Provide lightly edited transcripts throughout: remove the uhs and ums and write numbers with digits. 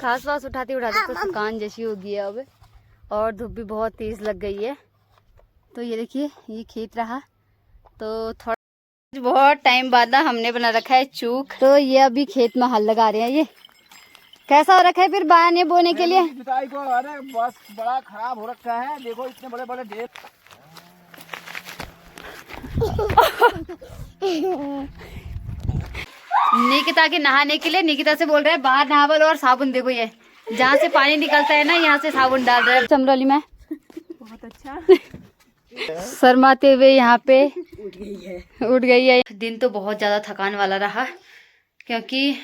घास वास उठाते उठाते तो थकान जैसी हो गई है अब, और धूप भी बहुत तेज लग गई है। तो ये देखिए ये खेत रहा, तो थोड़ा बहुत टाइम बाद ना हमने बना रखा है चूक। तो ये अभी खेत में हल लगा रहे हैं। ये कैसा हो रखा है फिर बाने बोने के लिए? जुताई को अरे बस बड़ा खराब हो रखा है, देखो इतने बड़े बड़े ढेर। निकिता के नहाने के लिए निकिता से बोल रहे हैं बाहर नहा बोलो, और साबुन देखो ये जहाँ से पानी निकलता है ना यहाँ से साबुन डाल रहे हैं चमरौली में। बहुत अच्छा। शर्माते हुए यहाँ पे उठ गई है। दिन तो बहुत ज़्यादा थकान वाला रहा, क्योंकि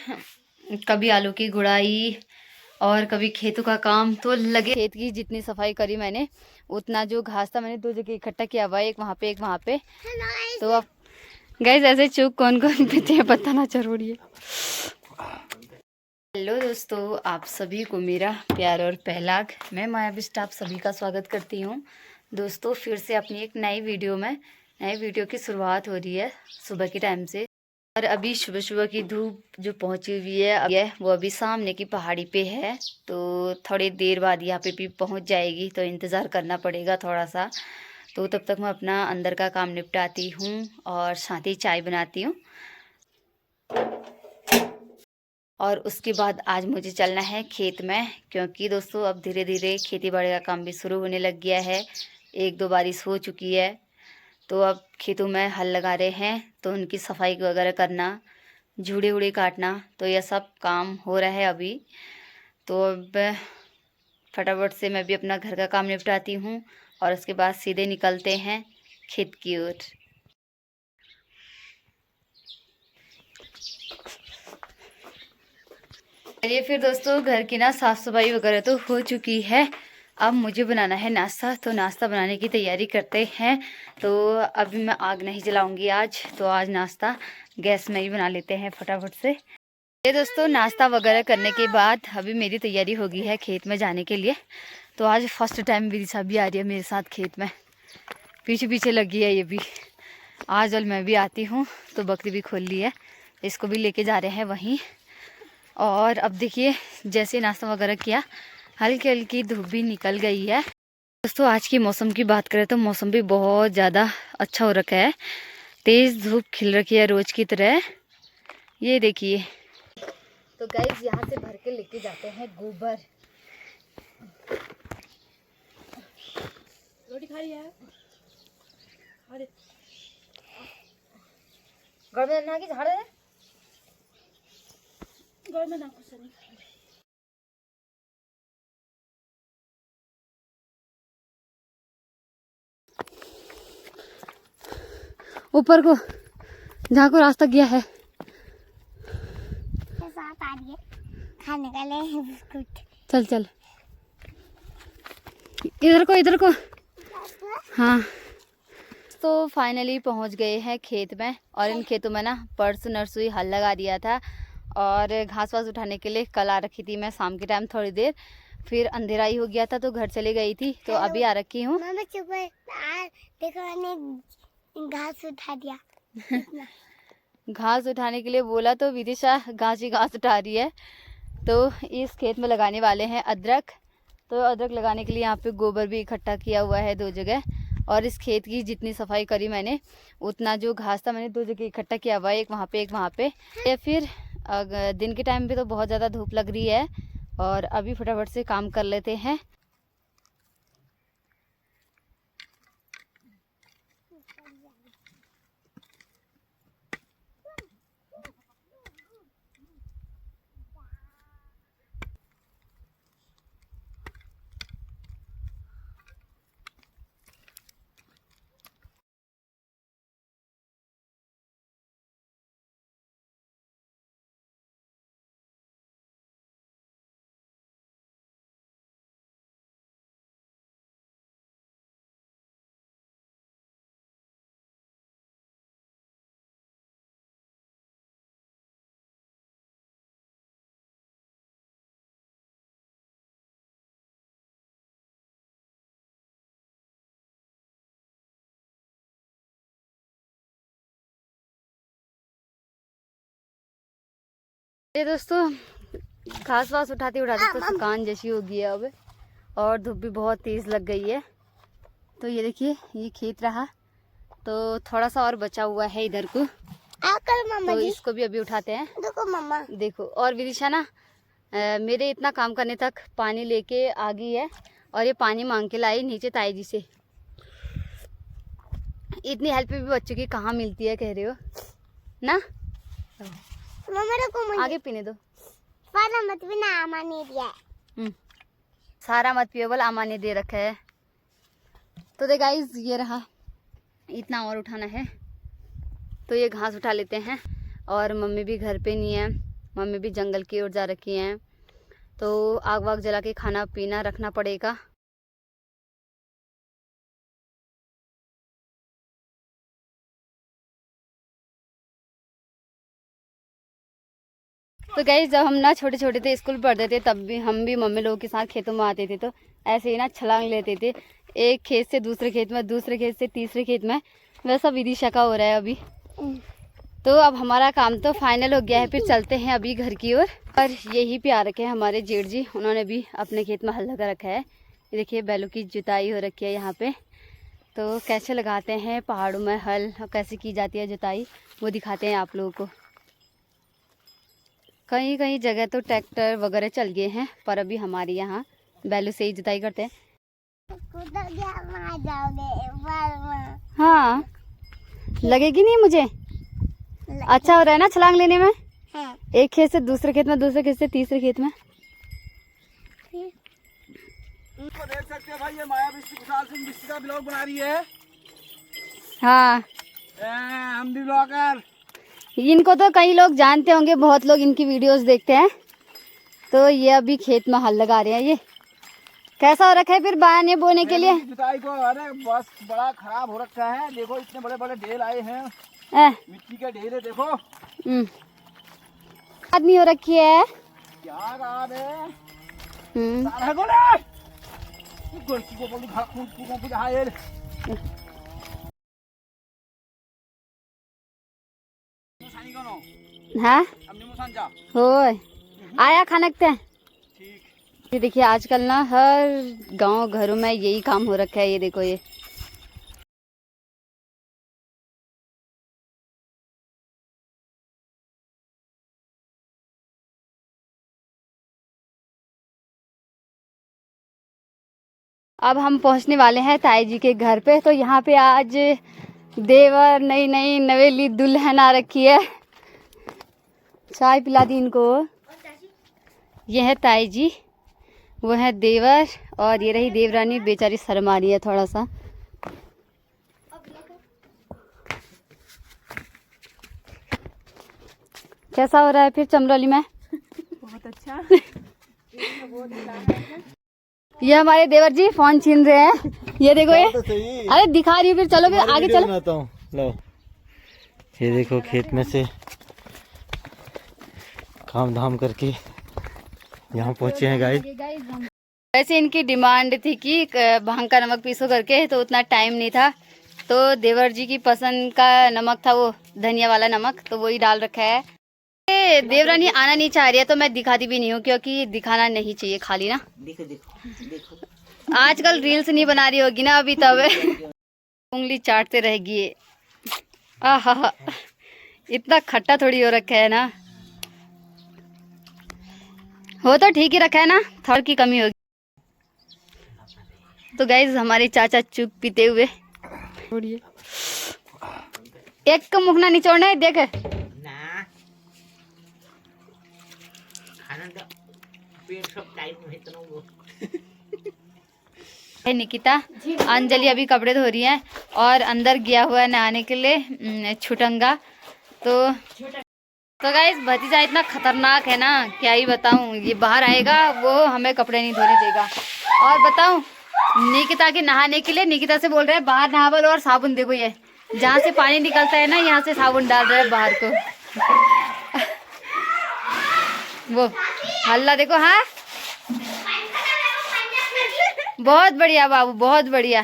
कभी आलू की गुड़ाई और कभी खेतों का काम तो लगे। खेत की जितनी सफाई करी मैंने, उतना जो घास था मैंने 2 जगह इकट्ठा किया हुआ है, एक वहाँ पे एक वहाँ पे। तो अब गाइस ऐसे चूक कौन कौन पीते हैं बताना जरूरी है। हेलो दोस्तों, आप सभी को मेरा प्यार और पहलाग। मैं माया बिष्ट आप सभी का स्वागत करती हूँ दोस्तों, फिर से अपनी एक नई वीडियो की शुरुआत हो रही है सुबह के टाइम से। और अभी सुबह सुबह की धूप जो पहुँची हुई है वो अभी सामने की पहाड़ी पे है, तो थोड़ी देर बाद यहाँ पे भी पहुँच जाएगी, तो इंतज़ार करना पड़ेगा थोड़ा सा। तो तब तक मैं अपना अंदर का काम निपटाती हूँ और साथ ही चाय बनाती हूँ। और उसके बाद आज मुझे चलना है खेत में, क्योंकि दोस्तों अब धीरे धीरे खेती बाड़ी का काम भी शुरू होने लग गया है। 1-2 बारिश हो चुकी है, तो अब खेतों में हल लगा रहे हैं, तो उनकी सफाई वगैरह करना, झूड़े वूड़े काटना, तो यह सब काम हो रहा है अभी। तो अब फटाफट से मैं भी अपना घर का काम निपटाती हूँ और उसके बाद सीधे निकलते हैं खेत की ओर। चलिए फिर दोस्तों, घर की ना साफ़ सफाई वगैरह तो हो चुकी है। अब मुझे बनाना है नाश्ता, तो नाश्ता बनाने की तैयारी करते हैं। तो अभी मैं आग नहीं जलाऊंगी आज, तो आज नाश्ता गैस में ही बना लेते हैं फटाफट से। ये दोस्तों नाश्ता वगैरह करने के बाद अभी मेरी तैयारी हो गई है खेत में जाने के लिए। तो आज फर्स्ट टाइम विदिशा भी आ रही है मेरे साथ खेत में, पीछे पीछे लगी है ये भी। आज और मैं भी आती हूँ, तो बकरी भी खोल ली है, इसको भी लेके जा रहे हैं वहीं। और अब देखिए जैसे नाश्ता वगैरह किया, हल्की हल्की धूप भी निकल गई है। दोस्तों आज की मौसम की बात करें तो मौसम भी बहुत ज़्यादा अच्छा हो रखा है, तेज़ धूप खिल रखी है रोज़ की तरह। ये देखिए, तो गाइस यहाँ से भर के लेके जाते हैं गोबर। रोटी खा रही है? अरे घर में ना की झाड़ है, घर में ना कुछ नहीं। ऊपर को जहाँ को रास्ता गया है साथ आ रही है खाने का ले बिस्कुट। चल चल इधर को। हाँ तो फाइनली पहुंच गए हैं खेत में, और इन खेतों में ना परसों नरसों ही हल लगा दिया था, और घास वास उठाने के लिए कल आ रखी थी मैं शाम के टाइम थोड़ी देर, फिर अंधेरा ही हो गया था तो घर चली गई थी, तो अभी आ रखी हूँ। देखो मैंने घास उठा दिया। घास उठाने के लिए बोला तो विदिशा घास ही घास उठा रही है। तो इस खेत में लगाने वाले हैं अदरक, तो अदरक लगाने के लिए यहाँ पे गोबर भी इकट्ठा किया हुआ है 2 जगह। और इस खेत की जितनी सफाई करी मैंने, उतना जो घास था मैंने 2 जगह इकट्ठा किया हुआ है, एक वहाँ पे एक वहाँ पे। या फिर दिन के टाइम पे तो बहुत ज़्यादा धूप लग रही है, और अभी फटाफट से काम कर लेते हैं। ये दोस्तों घास वास उठाते उठाते तो थकान जैसी हो गई है अब, और धूप भी बहुत तेज लग गई है। तो ये देखिए ये खेत रहा, तो थोड़ा सा और बचा हुआ है इधर को, तो इसको भी अभी उठाते हैं। देखो मम्मा, देखो, और विदिशा ना मेरे इतना काम करने तक पानी लेके आ गई है, और ये पानी मांग के लाई नीचे ताई जी से। इतनी हेल्प भी बच्चों की कहाँ मिलती है, कह रहे हो ना। मम्मा देखो मुझे आगे पीने दो। सारा मत भी ना आमा नहीं दिया। सारा मत पियो, बोल आमा ने दे रखा है। तो दे गाइस, ये रहा, इतना और उठाना है, तो ये घास उठा लेते हैं। और मम्मी भी घर पे नहीं है, मम्मी भी जंगल की ओर जा रखी हैं, तो आग वाग जला के खाना पीना रखना पड़ेगा। तो गाइस, जब हम ना छोटे छोटे थे, स्कूल पढ़ते थे, तब भी हम भी मम्मी लोगों के साथ खेतों में आते थे, तो ऐसे ही ना छलांग लेते थे, एक खेत से दूसरे खेत में, दूसरे खेत से तीसरे खेत में। वैसा विदिशा का हो रहा है अभी। तो अब हमारा काम तो फाइनल हो गया है, फिर चलते हैं अभी घर की ओर। और यही पे आ रखे हैं हमारे जेठ जी, उन्होंने भी अपने खेत में हल लगा रखा है। ये देखिए बैलों की जुताई हो रखी है यहाँ पे। तो कैसे लगाते हैं पहाड़ों में हल, कैसे की जाती है जुताई, वो दिखाते हैं आप लोगों को। कहीं कहीं जगह तो ट्रैक्टर वगैरह चल गए हैं, पर अभी हमारे यहाँ बैलों से ही जुताई करते हैं। हाँ, लगेगी नहीं मुझे, अच्छा हो रहा है ना छलांग लेने में। हाँ। एक खेत से दूसरे खेत में, दूसरे खेत से तीसरे खेत में। तो देख सकते हैं भाई, ये माया विशाल सिंह बिस्ती का ब्लॉग बना रही है। हाँ, हम भी ब्लॉगर। इनको तो कई लोग जानते होंगे, बहुत लोग इनकी वीडियोस देखते हैं। तो ये अभी खेत में हल लगा रहे हैं। ये कैसा हो रखा है फिर बयाने बोने के लिए? जुताई को अरे बस बड़ा खराब हो रखा है। देखो इतने बड़े बड़े ढेर आए हैं, मिट्टी के ढेर है। देखो आदमी हो रखी है, क्या रात है। हाँ होय आया खानकते। ये देखिए आजकल ना हर गांव घरों में यही काम हो रखा है। ये देखो, ये अब हम पहुंचने वाले हैं ताई जी के घर पे। तो यहाँ पे आज देवर नई नई नवेली दुल्हन आ रखी है। चाय पिला दी इनको। ये है ताई जी, वो है देवर, और ये रही देवरानी, बेचारी शर्म आ रही है थोड़ा सा। कैसा हो रहा है फिर चमरौली में? बहुत अच्छा। ये हमारे देवर जी फोन छीन रहे हैं। ये देखो, ये तो सही। अरे दिखा रही हूँ, फिर चलो फिर आगे चलो। लो ये देखो, खेत में से काम धाम करके यहाँ पहुँचे हैं गाइस। वैसे इनकी डिमांड थी कि भांग का नमक पीसो करके, तो उतना टाइम नहीं था, तो देवर जी की पसंद का नमक था वो धनिया वाला नमक, तो वही डाल रखा है। देवरानी आना नहीं चाह रही है, तो मैं दिखाती भी नहीं हूँ, क्योंकि दिखाना नहीं चाहिए खाली ना। देखो देखो देखो, आजकल रील्स नहीं बना रही होगी ना अभी, तब उंगली चाटते रहेगी। आहा, इतना खट्टा थोड़ी हो रखा है ना, हो तो ठीक ही रखा है ना, थोड़ी की कमी होगी। तो गाइज हमारे चाचा चुप पीते हुए, एक का मुखना निचोड़ना है, देख निकिता। अंजलि अभी कपड़े धो रही है, और अंदर गया हुआ है नहाने के लिए छुटंगा। तो गाइस भतीजा इतना खतरनाक है ना, क्या ही बताऊं। ये बाहर आएगा, वो हमें कपड़े नहीं धोने देगा। और बताऊं, निकिता के नहाने के लिए निकिता से बोल रहे हैं बाहर नहा बोलो, और साबुन देखो, ये जहाँ से पानी निकलता है ना, यहाँ से साबुन डाल रहे हैं बाहर को। वो हल्ला देखो। हाँ बहुत बढ़िया बाबू, बहुत बढ़िया।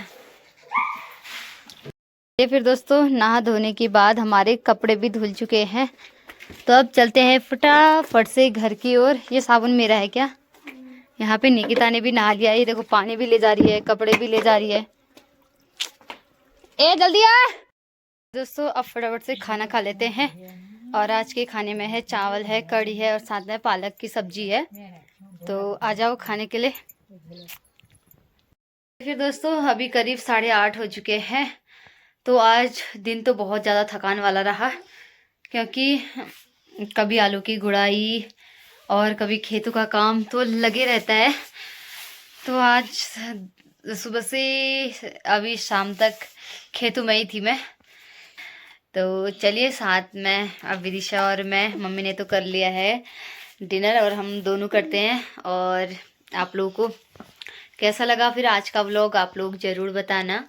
ये फिर दोस्तों नहा धोने के बाद हमारे कपड़े भी धुल चुके हैं, तो अब चलते हैं फटाफट से घर की ओर। ये साबुन मेरा है क्या? यहाँ पे निकिता ने भी नहा लिया। ये देखो पानी भी ले जा रही है, कपड़े भी ले जा रही है। ए जल्दी आ दोस्तों, अब फटाफट से खाना खा लेते हैं। और आज के खाने में है चावल है, कढ़ी है और साथ में पालक की सब्जी है। तो आ जाओ खाने के लिए। फिर दोस्तों अभी करीब 8:30 हो चुके हैं। तो आज दिन तो बहुत ज़्यादा थकान वाला रहा, क्योंकि कभी आलू की गुड़ाई और कभी खेतों का काम तो लगे रहता है। तो आज सुबह से अभी शाम तक खेतों में ही थी मैं। तो चलिए साथ में अब विदिशा और मैं, मम्मी ने तो कर लिया है डिनर और हम दोनों करते हैं। और आप लोगों को कैसा लगा फिर आज का व्लॉग, आप लोग ज़रूर बताना।